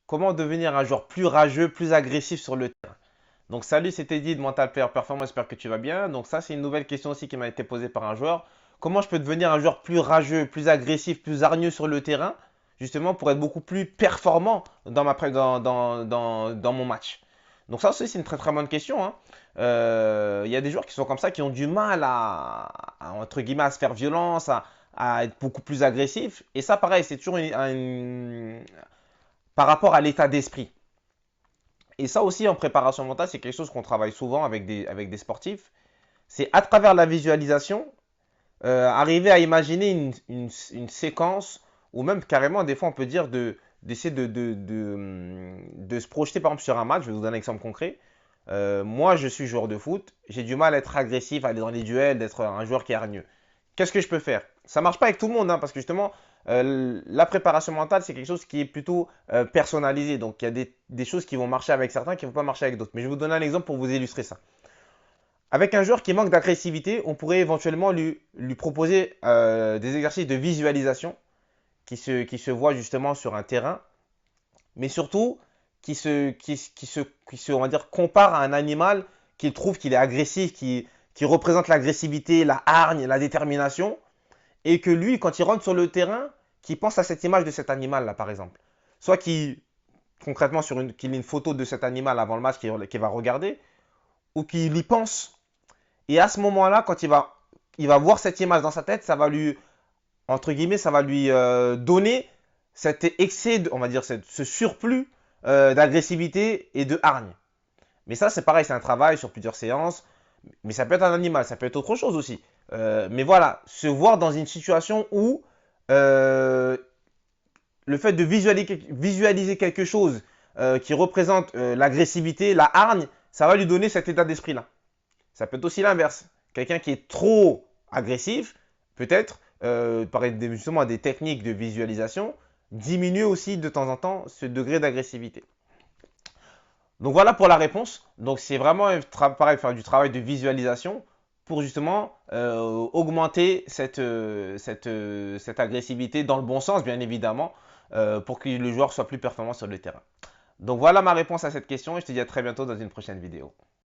Comment devenir un joueur plus rageux, plus agressif sur le terrain? Donc salut, c'était Eddie de Mental Player Performance, j'espère que tu vas bien. Donc ça, c'est une nouvelle question aussi qui m'a été posée par un joueur. Comment je peux devenir un joueur plus rageux, plus agressif, plus hargneux sur le terrain, justement pour être beaucoup plus performant dans, dans mon match? Donc ça aussi, c'est une très très bonne question, hein. Il y a des joueurs qui sont comme ça, qui ont du mal entre guillemets, à se faire violence, à être beaucoup plus agressif. Et ça, pareil, c'est toujours par rapport à l'état d'esprit. Et ça aussi, en préparation mentale, c'est quelque chose qu'on travaille souvent avec des sportifs. C'est à travers la visualisation, arriver à imaginer une séquence, ou même carrément, des fois, on peut dire d'essayer de se projeter, par exemple, sur un match. Je vais vous donner un exemple concret. Moi, je suis joueur de foot. J'ai du mal à être agressif, à aller dans les duels, d'être un joueur qui est hargneux. Qu'est-ce que je peux faire? Ça marche pas avec tout le monde, hein, parce que justement, la préparation mentale, c'est quelque chose qui est plutôt personnalisé. Donc, il y a des choses qui vont marcher avec certains, qui ne vont pas marcher avec d'autres. Mais je vais vous donner un exemple pour vous illustrer ça. Avec un joueur qui manque d'agressivité, on pourrait éventuellement lui proposer des exercices de visualisation qui se voient justement sur un terrain, mais surtout on va dire, compare à un animal qu'il trouve qu'il est agressif, qui représente l'agressivité, la hargne, la détermination, et que lui, quand il rentre sur le terrain, qu'il pense à cette image de cet animal-là, par exemple. Soit qu'il, concrètement, qu'il ait une photo de cet animal avant le match qu'il va regarder, ou qu'il y pense. Et à ce moment-là, quand il va voir cette image dans sa tête, ça va lui, entre guillemets, ça va lui donner cet excès, on va dire, ce surplus d'agressivité et de hargne. Mais ça, c'est pareil, c'est un travail sur plusieurs séances. Mais ça peut être un animal, ça peut être autre chose aussi. Mais voilà, se voir dans une situation où euh, le fait de visualiser quelque chose qui représente l'agressivité, la hargne, ça va lui donner cet état d'esprit-là. Ça peut être aussi l'inverse. Quelqu'un qui est trop agressif, peut-être, par justement des techniques de visualisation, diminue aussi de temps en temps ce degré d'agressivité. Donc voilà pour la réponse. Donc c'est vraiment pareil, faire du travail de visualisation pour justement augmenter cette agressivité dans le bon sens, bien évidemment, pour que le joueur soit plus performant sur le terrain. Donc voilà ma réponse à cette question et je te dis à très bientôt dans une prochaine vidéo.